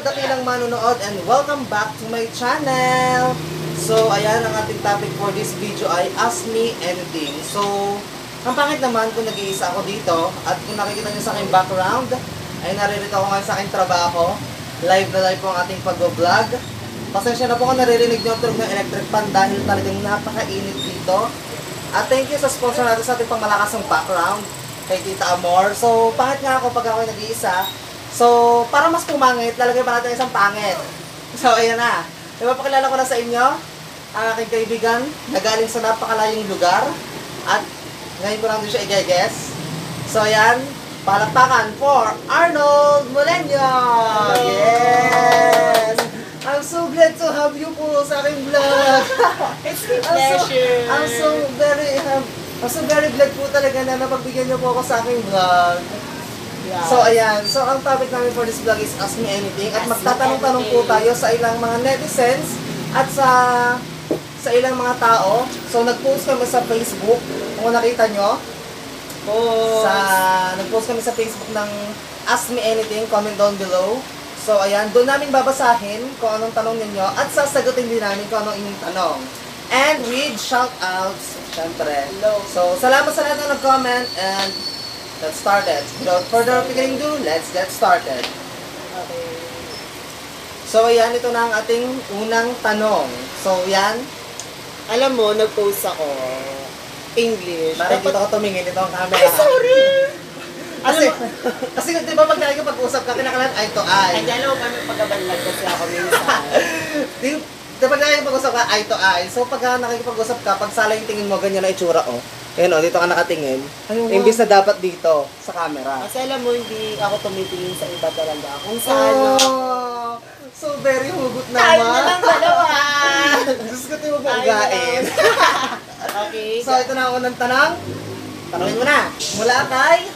mga dakilang manonood and welcome back to my channel. So, ayan ang ating topic for this video ay Ask Me Anything. So, ang pangit naman kung nag-iisa ako dito at kung nakikita niyo sa aking background ay naririto ako ngayon sa aking trabaho. Live na live po ang ating pag-vlog. Pasensya na po kung naririnig niyo ang tunog ng electric fan dahil talagang napakainit dito. At thank you sa sponsor natin sa ating pangmalakas ng background kay Tita Amor. So, pangit nga ako pag ako nag-iisa. So, para mas pumangit, lalagay pa natin isang pangit. So, ayan na. Ipapakilala ko na sa inyo ang aking kaibigan na galing sa napakalayong lugar. At ngayon ko lang din siya i-guess. So, ayan. Palakpakan for Arnold Moleño! Yes! I'm so glad to have you po sa aking vlog. It's my pleasure. I'm so very glad po talaga na napagbigyan niyo po ako sa aking vlog. Yeah. So, ayan. So, ang topic namin for this vlog is Ask Me Anything. At magtatanong-tanong po tayo sa ilang mga netizens at sa ilang mga tao. So, nag-post kami sa Facebook. Kung nakita nyo, nag-post kami sa Facebook ng Ask Me Anything. Comment down below. So, ayan. Doon namin babasahin kung anong tanong ninyo at sasagutin din namin kung anong inyong tanong. And with shoutouts, syempre. So, salamat sa lahat na nag-comment and let's start it. Without further beginning do, let's get started. Okay. So, ayan, ito na ang ating unang tanong. So, yan. Alam mo, nag-post ako English. Bakit dito ako tumingin? Ito ang camera. Ay, sorry! Kasi di ba pag nakikipag-usap ka, kinakalan eye to eye. Ay, alam mo kami pagkabanlag kasi ako minsan. Di ba nakikipag-usap ka eye to eye? So, pag nakikipag-usap ka, pag sala yung tingin mo, ganyan na itsura, oh. Ayun, oh, dito ka nakatingin. Imbis na dapat dito, sa camera. Kasi alam mo, hindi ako tumitingin sa iba talaga. Kung saan, Oh, so very hugot tayo na naman. lang dalawa! Diyos ko, di mo ba ugain? Okay. So, ito na ang unang tanong. Tanongin mo na. Mula kay...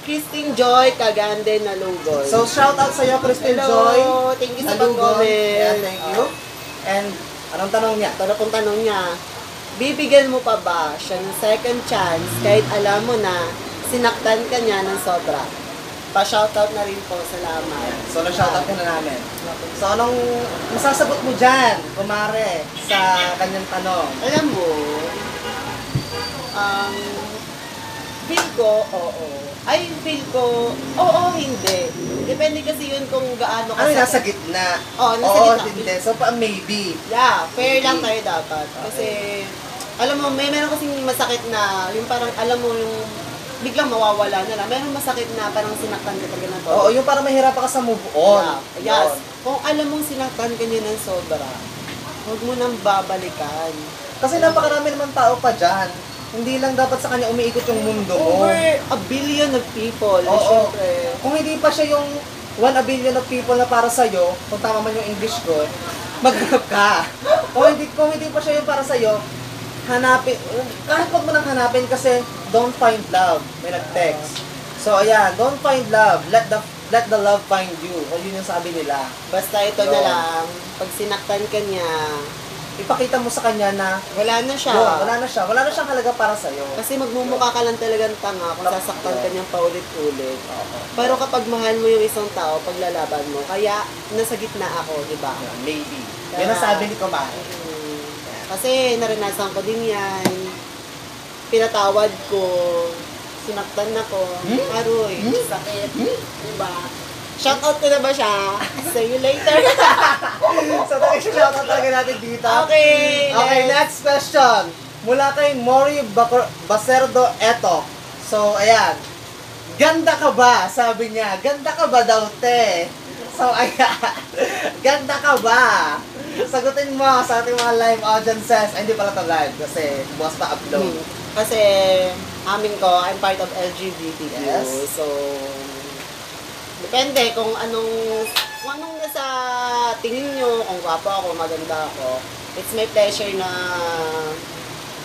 Christine Joy Cagande Nalugoy. So, shout out sa iyo, Christine Joy. Hello! Thank you sa Nalugoy. Yeah, pag-comment. thank you. And, anong tanong niya? Pero kung tanong niya, bibigyan mo pa ba siya ng second chance kahit alam mo na sinaktan ka niya ng sobra? Pa-shoutout na rin po, salamat. So, na-shoutout ka na namin. So, anong masasagot mo dyan, kumare, sa kanyang tanong? Alam mo, feel ko, oo. Ay, feel ko, oo, hindi. Depende kasi yun kung gaano Ano, nasa gitna? Oo, nasa Oo, gitna. hindi. So, maybe. Yeah, fair lang tayo dapat. Kasi, alam mo, meron kasing masakit na, yung parang, alam mo, yung biglang mawawala na lang. Meron masakit na parang sinaktan ka talaga ng todo. Oo, yung parang mahirap ka sa move on. Yeah. Yes. Kung alam mong sinaktan ka niya ng sobra, huwag mo nang babalikan. Kasi napakarami naman tao pa dyan. Hindi lang dapat sa kanya umiikot yung mundo mo. Over a billion of people. Oo. Syempre. Kung hindi pa siya yung 1 a billion of people na para sa'yo, kung tama man yung English ko, maghanap ka. Kung hindi pa siya yung para sa'yo, hanapin, kahit wag mo nang hanapin kasi don't find love. May nag-text. So, ayan, don't find love. Let the love find you. O yun yung sabi nila. Basta ito na lang, pag sinaktan ka niya, Ipakita mo sa kanya na wala na siya. wala na siya. Wala na siyang halaga para sa'yo. Kasi magmumukha ka lang talagang tanga kung sasaktan ka niyang paulit-ulit. Pero kapag mahal mo yung isang tao, paglalaban mo, kaya nasa gitna ako, di ba? Maybe. Yan ang sabi ni Kumari. Kasi naranasan ko din yan. Pinatawad ko. Sinaktan ako. Aroy. Sakit. Diba? Shoutout ko na ba siya? See you later. So, shoutout talaga natin dito. Okay. Okay, next question. Mula kay Mori Bacerdo Eto. So, ayan. Ganda ka ba? Sabi niya. Ganda ka ba daw, te? So, ayan. Ganda ka ba? Sagutin mo sa ating mga live audiences. Ay, hindi pala ito live kasi bukas pa upload. Kasi amin ko, I'm part of LGBTQ. Yes. So, depende kung anong nasa tingin nyo, kung gwapo ako, maganda ako. It's my pleasure na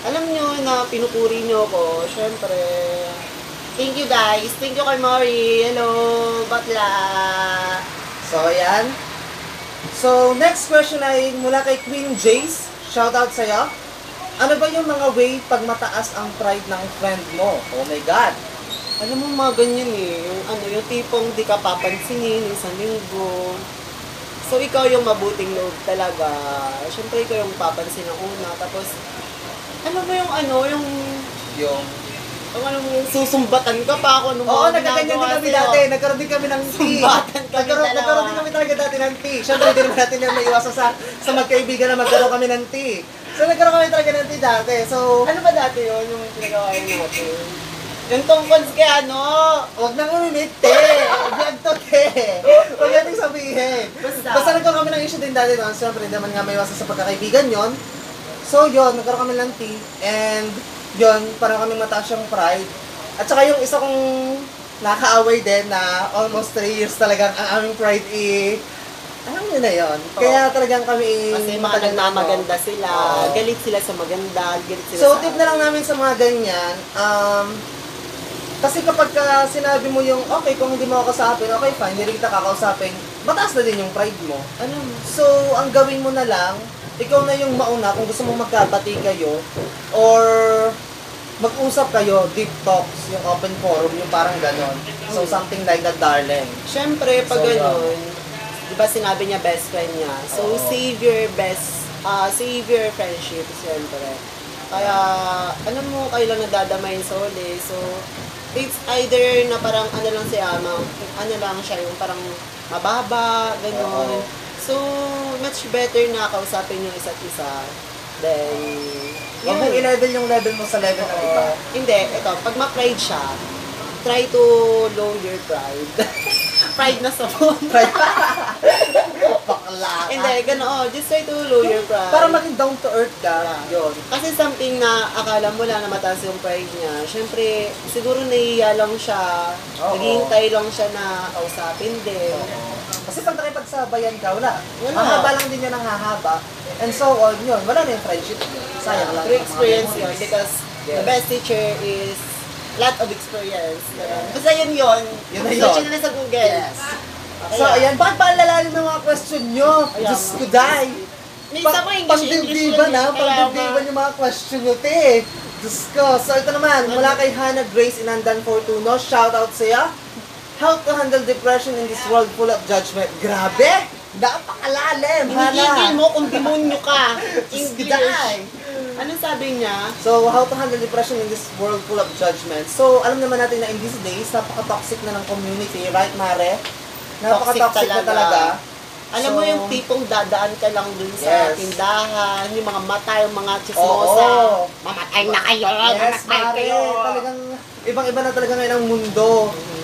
alam nyo na pinupuri nyo ako. Siyempre, thank you guys. Thank you kay Mari. Hello, bakla. So, ayan. So, next question ay mula kay Queen Jace. Shoutout sa'yo. Ano ba yung mga way pag mataas ang pride ng friend mo? Oh my God. Alam mo mga ganyan eh, yung tipong di ka papansinin isang linggo. So, ikaw yung mabuting loob talaga. Siyempre, ikaw yung papansin ng una. Tapos, ano ba yung Yung... ano mo yung susumbatan ka pa ako nung Oo, mga nagkaganyan din ginagawa kami sa'yo. dati. Nagkaroon din kami ng tea. Sumbatan kami dalawa. Nagkaroon din kami talaga dati ng tea. Siyempre, hindi naman natin yung maiwasan sa magkaibigan na magkaroon kami ng tea. So, nagkaroon kami talaga ng tea dati. So, Ano ba dati yun, yung pinagawa natin? Yung tungkol kay ano? huwag nang uminit, te. Vlog to, te. Huwag natin sabihin. Basta nagkaroon kami ng issue din dati noon. Siyempre, hindi naman nga maiwasan sa pagkakaibigan yon. So, yun, nagkaroon kami ng tea. And, yun, parang kami mataas yung pride. At saka yung isa kong nakaaway din na almost 3 years talagang ang aming pride alam niyo na yun. Kaya talagang kami Kasi mga matagal na nagmamaganda sila, Oo. galit sila sa maganda, galit sila So, sa... tip na lang namin sa mga ganyan, kasi kapag sinabi mo yung, okay, kung hindi mo ako kausapin, okay, fine, hindi kita kakausapin, mataas na din yung pride mo. Ano? So, ang gawin mo na lang, ikaw na yung mauna kung gusto mong magkabati kayo, or mag-usap kayo, deep talks, yung open forum, yung parang ganon. So, something like that, darling. Siyempre, pag So, ganun, di ba sinabi niya best friend niya? So, Oo. save your friendship, siyempre. Kaya, alam mo, kayo lang nadadamayin sa uli. So, it's either na parang ano lang siya, ano lang siya, yung parang mababa, Oo. gano'n. So, much better na kausapin yung isa't isa. Then, Huwag mong i-level yung level mo sa level ng iba. Hindi, ito, pag ma-pride siya, try to low your pride. Pride na sa phone. Bakla ka. Hindi, gano'n. Just try to low your pride. Para maging down to earth ka, yun. Kasi something na akala mo lang na mataas yung pride niya, syempre, siguro nahihiya lang siya, Oo. naghihintay lang siya na kausapin din. Kasi pag nakipagsabayan ka, wala. Wala. Mahaba lang din yun ang hahaba. And so on, yun. Wala na yung friendship. Sayang lang. Through experience yun, Yes. because the Yes. best teacher is lot of experience. Basta yun. Yun na yun. Search nyo na sa Google. Yes. So, ayan. Bakit ba ang lalalim ng mga question nyo? Ayan. Diyos ko, day. May isa pa English Pangdibdiban yun eh. na. Kaya Pangdibdiban yung mga question nyo, te. Diyos ko. So, ito naman. Mula kay Hannah Grace Inandan Fortuno. Shout out sa'yo. How to handle depression in this world full of judgment. Grabe! Napakalalim, Hinihigil Hannah. mo kung demonyo ka. Diyos ko, English. day. Anong sabi niya? So, how to handle depression in this world full of judgment. So, alam naman natin na in these days, napaka-toxic na ng community, right, Mare? Napaka-toxic na talaga. Alam mo So, yung tipong dadaan ka lang dun sa Yes. tindahan, yung mga mata, yung mga chismosa. Oo. Mamatay na kayo! Yes, mamatay Mare. kayo! Talagang, ibang-iba na talaga ngayon ang mundo.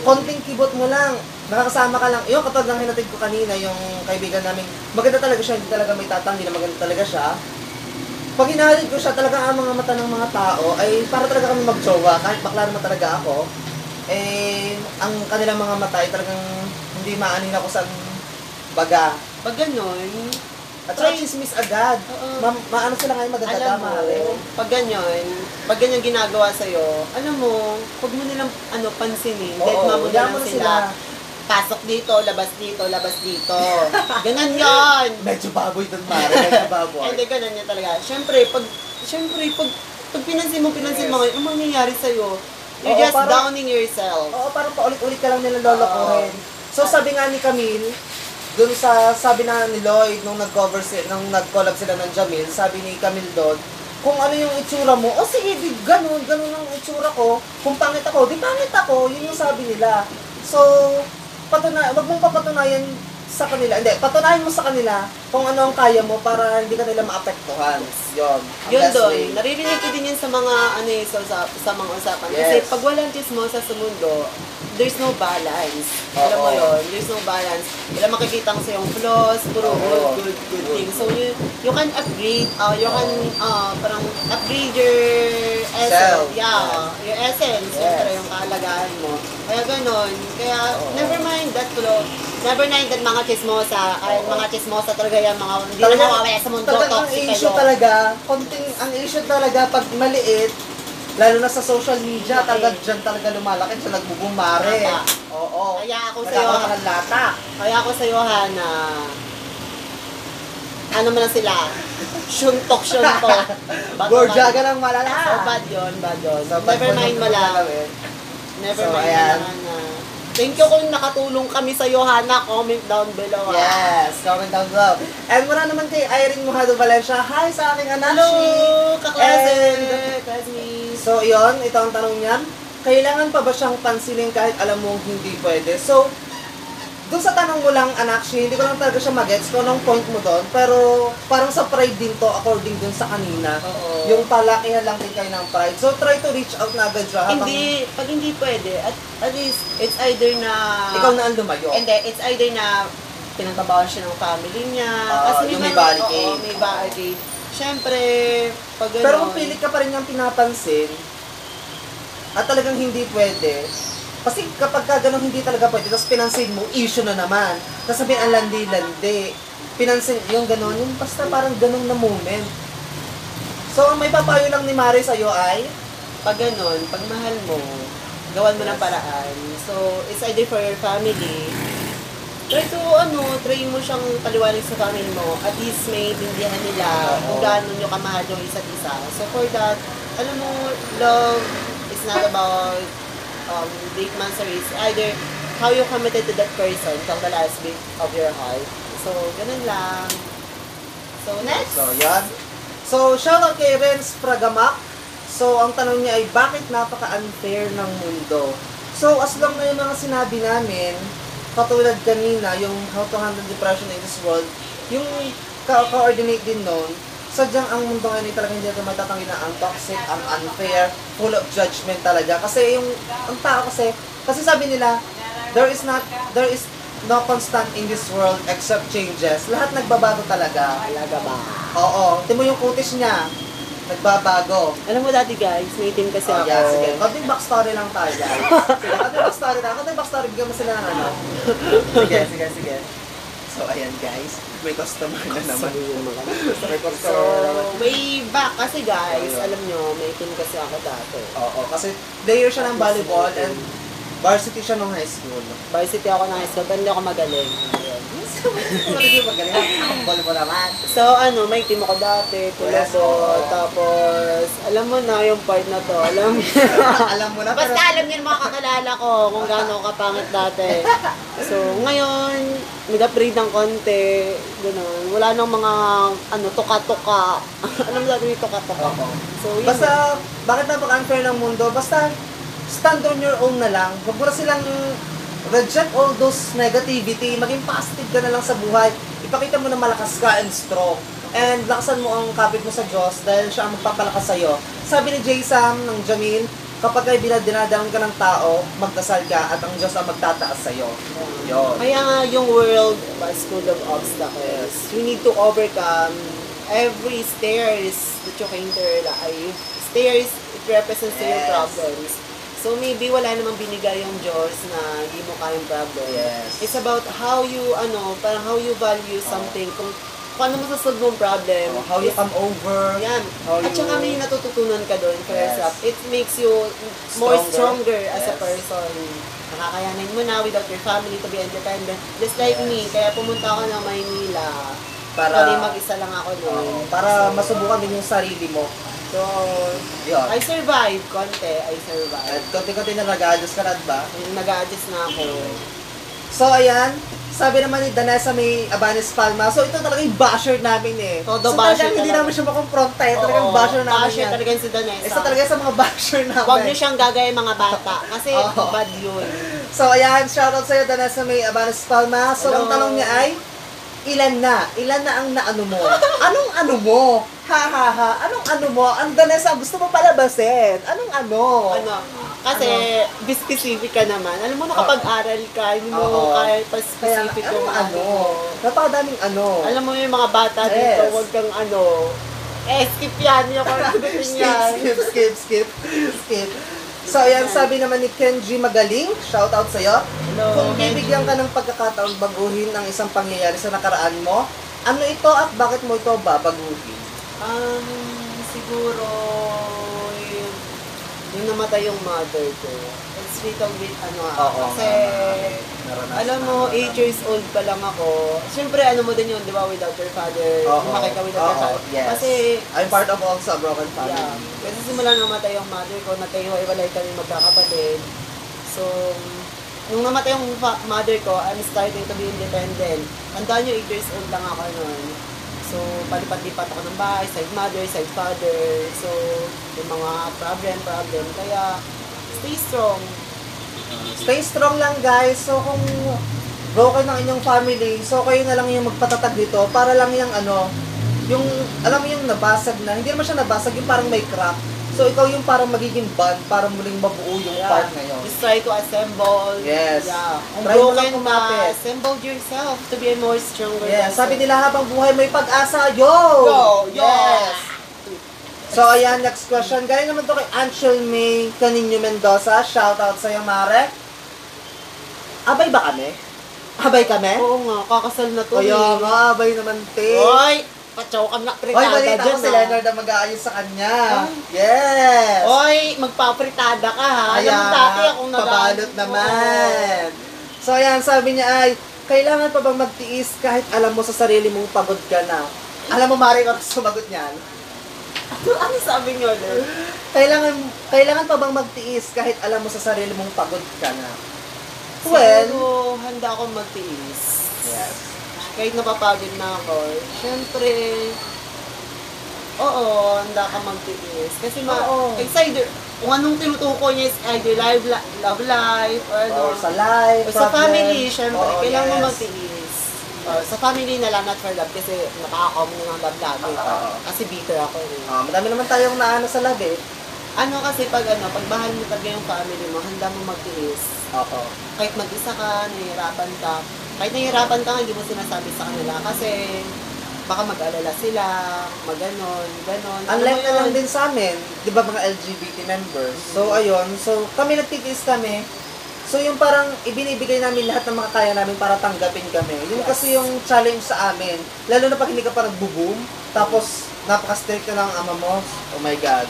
Konting kibot mo lang. Nakakasama ka lang. Yung katulad ng hinatid ko kanina, yung kaibigan namin, maganda talaga siya, hindi talaga may tatang, hindi na maganda talaga siya. Pag hinahalid ko siya, talaga ang mga mata ng mga tao ay para talaga kami mag-jowa. Kahit bakla naman talaga ako, ang kanilang mga mata ay talagang hindi maanin ako sa baga. Pag ganun, At saka Try- chismis agad. Oo. Maano sila ngayon alam magdadama mo, rin. pag ganyan ginagawa sa'yo, alam mo, huwag mo nilang pansinin. Deadma mo na lang sila. Pasok dito, labas dito, labas dito. Ganon yon. Medyo baboy doon, Mare. Medyo baboy. Hindi, ganon yan talaga. Siyempre, pag pinansin mo ngayon, ang mangyayari sa'yo, you're Oo, just parang- downing yourself. Oo, parang paulit-ulit ka lang nila lolokohin. So sabi nga ni Camille, dun sabi na ni Lloyd, nung nag-collab sila ng Jamil, sabi ni Camille doon, kung ano yung itsura mo, o sige, di ganun ang itsura ko. Kung pangit ako, di pangit ako. Yun yung sabi nila. So, wag mong papatunayan sa kanila. Hindi, patunayan mo sa kanila kung ano ang kaya mo para hindi ka nila maapektuhan. Yun. ang Yun best doon, way. naririnig ko din yun sa mga sa mga usapan. Kasi Yes. pag walang chismosa sa mundo, there's no balance. Oo. Alam mo yun, there's no balance. Wala makikita ko sa yung flaws, puro Oo. good things. So you can upgrade, parang upgrade your Self. essence. Yeah, your essence, Yes. syempre yung kahalagahan mo. Kaya ganun. Kaya Oo. never mind that flaw. Never mind that mga chismosa. Ay, Oo. mga chismosa talaga yan, mga hindi na Talagang- mawawala sa mundo. Talagang ang Toxic issue kayo. talaga, ang issue talaga pag maliit, lalo na sa social media, talaga dyan talaga lumalaki, siya nagbubumare. Tama. Oo. Kaya ako sa'yo, Nagkakaroon ka ng lata. kaya ako sa'yo, Hana, ano mo na sila, syuntok. Borjaga ng malala. So, bad yun. So, bad Never mo mind nung mo lang. gagawin. Never So, mind ayan. mo lang, Hana. Thank you kung nakatulong kami sa'yo, Hana. Comment down below, ha? Yes, comment down below. And muna naman kay Irene Mojado Valencia. Hi sa aking anak. Hello, kaklase. And- Classmates. So, yon, ito ang tanong niya. Kailangan pa ba siyang pansinin kahit alam mong hindi pwede? So, doon sa tanong mo lang, anak, hindi ko lang talaga siya mag-gets kung anong point mo doon. Pero, parang sa pride din to, according dun sa kanina. Oo. Yung palakihan lang din kayo ng pride. So, try to reach out na agad siya. habang Hindi, pag hindi pwede, at least, it's either na... Ikaw na ang lumayo. Hindi, it's either na pinagtabawan siya ng family niya. Yung may mga- barricade. Oo, may barricade. Siyempre, pag gano'n... Pero kung pilit ka pa rin niyang pinapansin, at talagang hindi pwede, kasi kapag ka ganun hindi talaga pwede, tapos pinansin mo, issue na naman. Tapos sabihin, ang landi-landi. Pinansin, yung ganun, yung basta parang ganun na moment. So, ang may papayo lang ni Mari sa'yo ay, Pag gano'n, pag mahal mo, gawan mo ng paraan. So, it's either for your family, try mo siyang paliwanag sa family mo. At least may intindihan nila kung gaano nyo kamahal yung isa't isa. So, for that, alam mo, love is not about date man, sorry. It's either how you committed to that person from the last beat of your heart. So, ganun lang. So, next! so, yan. So, shoutout kay Renz Pragamak. So, ang tanong niya ay, bakit napaka-unfair ng mundo? So, as long na yung mga sinabi namin, katulad kanina, yung how to handle depression in this world, yung ka-coordinate din nun, sadyang ang mundo ngayon ay talagang hindi natin matatanggi na ang toxic, ang unfair, full of judgment talaga. Kasi yung, ang tao kasi sabi nila, there is no constant in this world except changes. Lahat nagbabago talaga. Talaga ba? Oo, tingnan mo yung kutis niya, nagbabago. Alam mo dati guys, may team kasi ako. Yeah, sige. Konting backstory lang tayo, guys. Sige, konting backstory, bigyan mo sila ng ano. Sige. So, ayan guys, may customer na naman. May So, customer. way back kasi guys, alam nyo, may team kasi ako dati. Oo, kasi player siya ng volleyball and varsity siya nung high school. Varsity ako ng high school, pero hindi ako magaling. Ayun. Hindi magaling. Ang mo naman. So, may team ako dati, tulad Yes, ko, oo. tapos, alam mo na yung part na to, alam mo. Alam mo na, pero Basta alam niyo mga kakilala ko kung gaano ako kapangit dati. So, ngayon, nag-upgrade ng konti, gano'n. Wala nang mga, tuka-tuka. Alam mo dati yung tuka-tuka. Oo. So, yun. Basta, bakit napaka-unfair ng mundo? Basta, stand on your own na lang. Huwag mo na silang reject all those negativity. Maging positive ka na lang sa buhay. Ipakita mo na malakas ka and strong. And lakasan mo ang kapit mo sa Diyos dahil siya ang magpapalakas sa'yo. Sabi ni Jay Sam ng Jamin, kapag ay dinadaon ka ng tao, magdasal ka at ang Diyos ang magtataas sa'yo. Yun. Kaya nga yung world was full of obstacles. We need to overcome every stairs that you can enter life. Stairs, it represents your Yes. problems. So maybe wala namang binigay yung Diyos na hindi mo kayang problem. Yes. It's about how you, parang how you value something. Kung paano mo sasolve mong problem. How you come over. Yan. How At saka you- may natututunan ka doon for Yes. yourself. It makes you more stronger as a Yes. person. Nakakayanin mo na without your family to be independent. Just like Yes. me, kaya pumunta ako ng Maynila. Para, Kasi mag-isa lang ako noon. para masubukan din yung sarili mo. So, Yun. I survived. Konti, I At survived. konti-konti na nag-adjust ka na, ba? Nag-a-adjust na ako. So, ayan. Sabi naman ni Danessa may Abanes Palma. So, ito talaga yung basher namin eh. Todo so, basher talagang hindi talaga. namin siya makumpronta eh. Talagang basher namin Basher yan. talaga si Danessa. Isa talaga sa mga basher namin. Huwag niyo siyang gagaya mga bata. Kasi Oo. bad yun. So, ayan. Shoutout sa'yo, Danessa may Abanes Palma. So, Hello. ang tanong niya ay, ilan na? Ilan na ang naano mo? Anong ano mo? Ha? Anong ano mo? Ang Danessa, gusto mo palabasin. Anong ano? Kasi, be specific ka naman. Alam mo, nakapag-aral ka, hindi mo Oo. kaya pa Kaya, specific yung ano? mo. Napakadaming ano. Alam mo yung mga bata dito, Yes. huwag kang skip yan, yung sagutin yan. Skip. So, ayan, sabi naman ni Kenji Magaling, shoutout sa'yo. Hello, Kung Kenji. bibigyan ka ng pagkakataon baguhin ang isang pangyayari sa nakaraan mo, ano ito at bakit mo ito babaguhin? Siguro, yung namatay yung mother ko. It's little bit, kasi, alam mo, 8 years old pa lang ako. Siyempre, mo din yun, di ba, without your father, lumaki ka without your father. Yes. Kasi, I'm part of also a broken family. yeah, kasi simula namatay yung mother ko, natayo, iwalay kami magkakapatid. So, nung namatay yung mother ko, I'm starting to be independent. Tandaan nyo, 8 years old lang ako noon. So, palipat-lipat ako ng bahay, side mother, side father. So, yung mga problem. Kaya, stay strong. Stay strong lang guys. So kung broken ang inyong family, so kayo na lang yung magpatatag dito para lang yung yung alam mo yung nabasag na, hindi naman siya nabasag, yung parang may crack. So ikaw yung parang magiging bond para muling mabuo yung part ngayon. Just try to assemble. Yes. Yeah. Kung Try mo lang broken kumapit. assemble yourself to be a more stronger Yes, person. sabi nila habang buhay may pag-asa. Yo! Yo! Yes! So ayan, next question. Galing naman to kay Angel May Canino Mendoza. Shout out sa'yo, Mare. Abay ba kami? Abay kami? Oo nga, kakasal na to. Kaya eh. nga, abay naman, te. Oy! Pachaw ka na Oy, pritada balita ko dyan, si ah. Leonard ang mag-aayos sa kanya. Ay. Yes! Oy, magpapritada ka ha. Alam Kaya, mo dati akong pabalot naman. So ayan, sabi niya ay, kailangan pa bang magtiis kahit alam mo sa sarili mong pagod ka na? Alam mo, Mari, kung sumagot niyan? Ano sabi niyo ulit? Kailangan pa bang magtiis kahit alam mo sa sarili mong pagod ka na? Well, Siguro, handa akong magtiis. yes. Kahit napapagod na ako, syempre, oo, handa ka magtiis. Kasi Oo. it's either, kung anong tinutukoy niya is either love life, or ano. Or sa life, Or sa problem. family, syempre, Oo, kailangan mo yes. magtiis. Or sa family na lang, not for love, kasi nakaka-common ng love lagi. Oo. Kasi bitter ako eh. Madami naman tayong naano sa love eh. Ano kasi pag mahal mo talaga yung family mo, handa mo magtiis. Oo. Kahit mag-isa ka, nahihirapan ka. Kahit nahihirapan ka, hindi mo sinasabi sa kanila kasi baka mag-alala sila, ganon. Unlike Ano na lang yun? din sa amin, di ba mga LGBT members? So, ayun. So, kami nagtitiis kami. So, yung parang ibinibigay namin lahat ng makakaya namin para tanggapin kami. Yun Yes. kasi yung challenge sa amin. Lalo na pag hindi ka pa nagbo-boom, tapos napaka-strict na ng ama mo. Oh my God.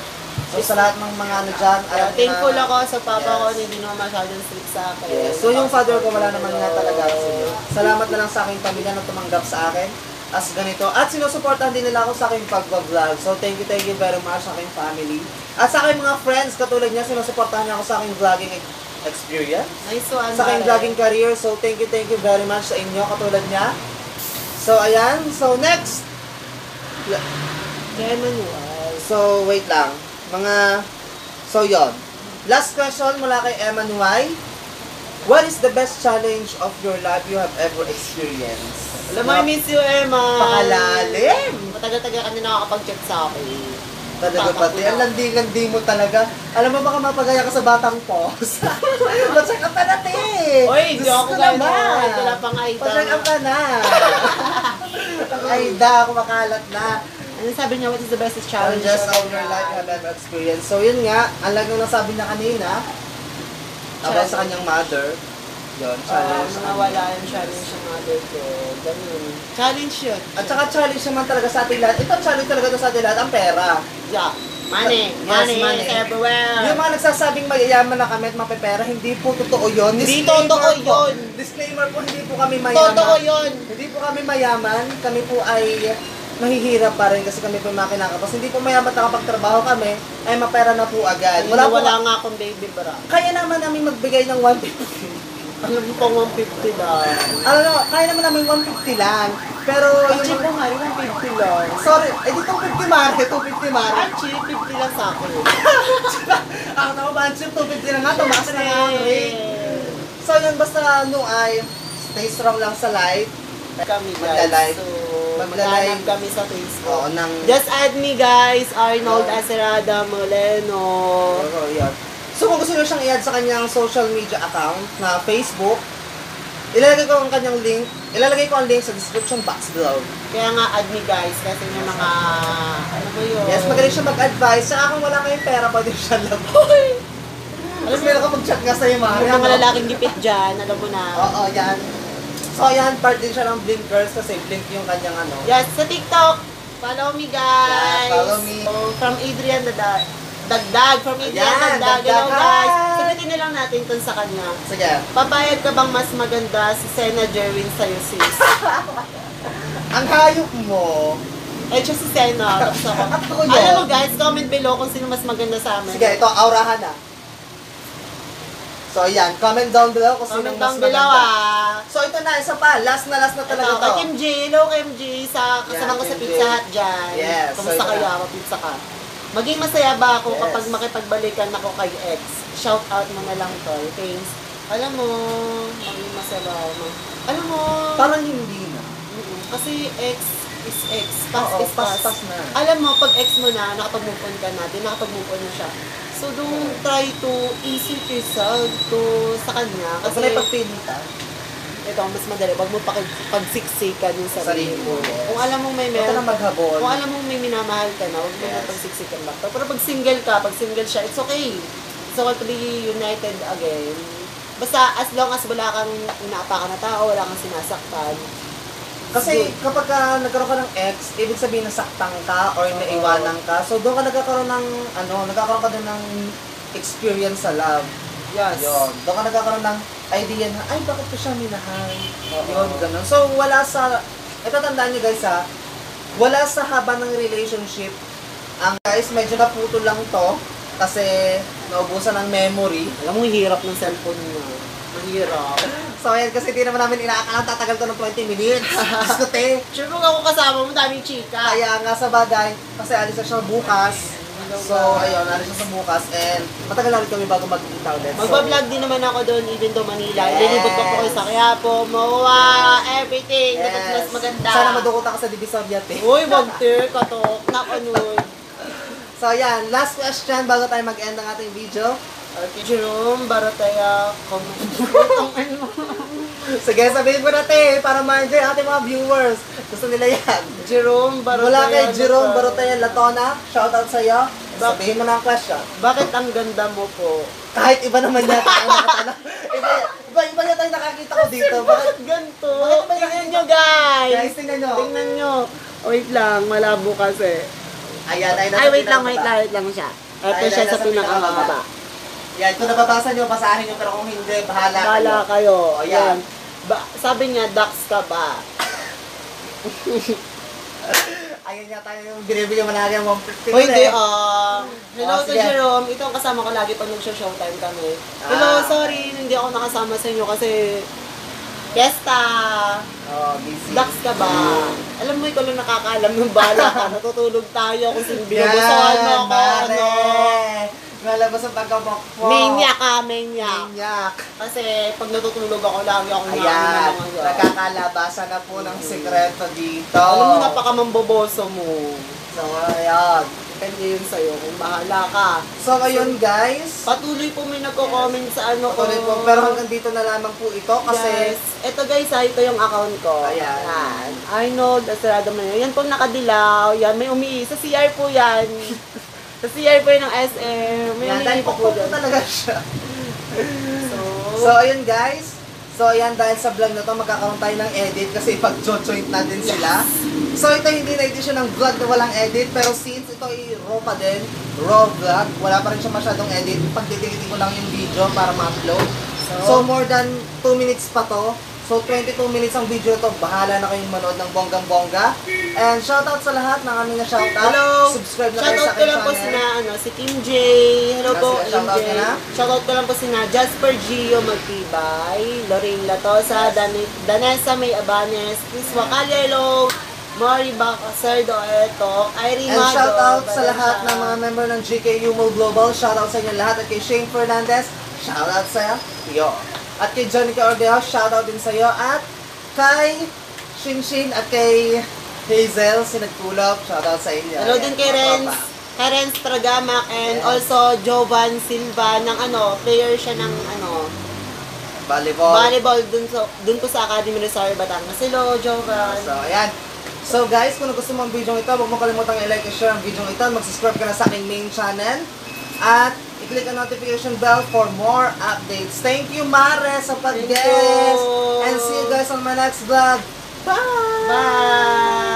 So, sa lahat ng mga ano dyan, Kaya alam thankful na- ako sa papa ko Yes. na hindi naman masyadong strict sa akin. Yes. So, yung father ko wala naman nga talaga. Sige. Salamat na lang sa aking pamilya na tumanggap sa akin as ganito. At sinusuportahan din nila ako sa aking pag-vlog. So, thank you very much sa aking family. At sa aking mga friends, katulad niya, sinusuportahan niya ako sa aking vlogging experience. Nice one, Sa aking Mare. vlogging career. So, thank you very much sa inyo, katulad niya. So, ayan. So, next. Kaya Manuel. So, wait lang. So, yon. Last question mula kay Emmanuel. What is the best challenge of your life you have ever experienced? Alam mo, I miss you, Emma. Pakalalim. Matagal-tagal ka na nakakapag-chat sa akin. Talaga pati. Ang landi-landi mo talaga. Alam mo, baka mapagaya ka sa batang pos. Pacheck up ka na, te. Oy, hindi Diyos ako ko gano'n. naman. Wala pang Aida. Pacheck up ka na. Ang Aida, ako makalat na. Ano sabi niya, what is the best challenge Challenges of your life you have ever experienced. So, yun nga. Ang lagi na sabi na kanina, about sa kanyang mother. Yun, challenge. Nawala yung challenge ng mother ko. Ganun. Challenge yun. At saka challenge naman talaga sa ating lahat. Ito challenge talaga to sa ating lahat, ang pera. Yeah. Money. Yes, Money, money. is everywhere. Yung mga nagsasabing mayayaman na kami at mapepera, hindi po totoo yun. Hindi Disclaimer totoo po. yun. Disclaimer po, hindi po kami mayaman. Totoo yun. Hindi po kami mayaman. Kami po ay mahihirap pa rin kasi kami po mga kinakapos. Hindi po mayaman at nakapagtrabaho kami, ay mapera na po agad. Wala nga akong baby bra. Kaya naman namin magbigay ng 150. Alam mo pang 150 lang. Kaya naman namin 150 lang. Pero Ang yung... cheap mo nga, 150 lang. Sorry, di 250 mare, 250 mare. Ang cheap, 50 lang sa akin. Ang tama ba, ang chip, 250 na nga, tumakas na nga ang rate. So yun, basta ano ay, stay strong lang sa life. Kami guys. Magla-live. So, Magla-live. maghanap kami sa Facebook. Oo, ng... Just add me guys, Arnold Yeah. Acerada Moleno. Oo, yan. So kung gusto nyo siyang i-add sa kanyang social media account na Facebook, ilalagay ko ang kanyang link, ilalagay ko ang link sa description box below. Kaya nga add me guys, kasi may mga, ano ba yun? Yes, magaling siya mag-advise. Saka kung wala kayong pera, pwede siya lang. Alam mo, meron ka mag-chat nga sa'yo, Mari. Yung mga lalaking gipit dyan, alam mo na. Oo, yan. So, yan, part din siya ng Blink Girls kasi Blink yung kanyang ano. Yes, sa TikTok, follow me guys. Yeah, follow me. So, from Adrian Dagdag. From Adrian Ayan, Dagdag. Dagdag. Hello guys. Hi. Sagutin na lang natin dun sa kanya. Sige. Papayag ka bang mas maganda si Sena Jerwin sa'yo, sis? Ang hayop mo. Eh, siya si Sena. Tapos ako. At ako yun. Alam mo guys, comment below kung sino mas maganda sa amin. Sige, ito, aurahan na. So, ayan. Comment down below kung Comment sinong down mas below maganda. ah. So, ito na. Isa pa. Last na talaga Ito, to. kay Kim J. Hello, Kim J. Kasama ko sa Kim J. Pizza Hut dyan. Yes, Kamusta so, kayo? ito na. Ako, pizza ka. Maging masaya ba ako Yes. kapag makipagbalikan ako kay ex? Shout out mo na lang to. Thanks. Alam mo, maging masaya ba ako? Alam mo, Parang hindi na. kasi ex is ex. Past Oo, is past. pas na. Alam mo, pag ex mo na, nakapag-move on ka na, di nakapag-move on na siya. So, don't try to insert yourself to sa kanya. Kasi Kasi, na ipagpilitan. ito, mas madali. Wag mo pagsiksikan yung sarili Sarili mo. mo, yes. Kung alam mong may Huwag ka na meron, maghabol. kung alam mong may minamahal ka na, huwag mo na Yes. pagsiksikan back. Pero pag single ka, pag single siya, it's okay. It's okay to be united again. Basta as long as wala kang inaapakan na tao, wala kang sinasaktan. Kasi kapag nagkaroon ka ng ex, ibig sabihin nasaktan ka or naiwanan ka. So doon ka nagkakaroon ka din ng experience sa love. Yes. Yun. Doon ka nagkakaroon ng idea na, ay, bakit ko siya minahal? Oo. Yun, ganun. So, ito tandaan nyo guys ha, wala sa haba ng relationship. Ang guys, medyo naputol lang to kasi naubusan ng memory. Alam mo, hirap ng cellphone mo. Mahirap. So, ayan, kasi di naman namin inaakalang tatagal to ng 20 minutes. Diyos ko, te. Sure kung ako kasama mo, daming chika. Kaya nga sa bagay, kasi alis na siya bukas. So, ayun, alis na sa bukas. And matagal na rin kami bago magkita ulit. Magbablog din naman ako doon, even though Manila. Yes. Lilibot pa po kayo sa Quiapo, Mawa, everything. Yes. Mas maganda. Sana madukutan ka sa Divisoria, te. Uy, wag te, katok. Nakanood. So, ayan, last question bago tayo mag-end ng ating video. Okay, Jerome, Barataya, Sige, sabihin mo na, te, para ma-enjoy ang ating mga viewers. Gusto nila yan. Jerome, Barataya. Mula kay Jerome Barotaya Latona, shoutout sa'yo. Sabihin mo na ang question. Bakit ang ganda mo po? Kahit iba naman yata ang nakatanong. Iba yata yung nakakita ko dito. Bakit? Ganto. Bakit ba Tingnan nyo, guys. Guys, tingnan nyo. Tingnan nyo. Wait lang, malabo kasi. Ayan, ay Ay, wait lang siya. Ito Ay, siya nasa sa pinakamababa. pinakababa. Yan, kung nababasa nyo, basahin nyo, pero kung hindi, bahala Bahala kayo. Ayan. Sabi niya, ducks ka ba? Ayan yata yung binibigyan mo na ng 150. O hindi, hello Oh, to sige. Jerome. Ito ang kasama ko lagi pag nag-showtime kami. Hello, Ah. sorry, hindi ako nakasama sa inyo kasi fiesta. Oh, busy. Ducks ka ba? Alam mo, ikaw lang nakakaalam ng bala ka. Natutulog tayo kung sino binubusahan mo ako. mare. Ano? Nalabas ang pagkabokpo. Maniac ka, maniac. Maniac. Kasi pag natutulog ako, lagi ako Ayan, mga nakakalabasan na po ng sikreto dito. Alam mo, napakamamboboso mo. So, ayan. Depende yun sa'yo kung bahala ka. So, ngayon guys, Patuloy po may nagko-comment sa ano ko. patuloy po. Pero hanggang dito na lamang po ito kasi Yes. Ito guys, ito yung account ko. Ayan. Arnold Estrada man yan. Yan po nakadilaw. Yan, may umiihi. Sa CR po yan. Sa CR po yun ng SM. May yan, dahil umiihi po pokpok po dyan. talaga siya. So, So, ayun guys. So, ayan, dahil sa vlog na to, magkakaroon tayo ng edit kasi pag-joint natin sila. So, ito hindi na edition ng vlog na walang edit, pero since ito ay raw pa din, raw vlog, wala pa rin siya masyadong edit. Pagdidilitin ko lang yung video para ma-upload. So, more than 2 minutes pa to. So, 22 minutes ang video to. Bahala na kayong manood ng bonggang-bongga. And shoutout sa lahat ng aming na shoutout. hello. Subscribe na kayo Shoutout sa ko aking lang po channel. si Kim J. Hello po, Kasi Kim shoutout J. ka na? Shoutout ko lang po Jasper Gio Magtibay, Lorraine Latosa, Danessa May Abanes, Chris Wakali, hello. Mari Bacacerdo, eto, Irene And Mado, shoutout sa lahat Valencia. ng mga member ng GK Humo Global. Shoutout sa inyo lahat. At kay Shane Fernandez, shoutout sa iyo. At kay Jonica Ordeo, shoutout din sa iyo. At kay Shinshin at kay Hazel, sinagkulop, shoutout sa inyo. Hello din kay Ayan, Renz, Renz Tragamak, and Yes. also Jovan Silva ng player siya ng Volleyball. dun po sa Academy Rosario Batangas. Hello, Jovan. So, ayan. So guys, kung gusto mo ang video ito, huwag mo kalimutang i-like and share ang video ito. Mag-subscribe ka na sa aking main channel. At i-click ang notification bell for more updates. Thank you, Mare, sa Thank pag-guest. you. And see you guys on my next vlog. Bye! Bye!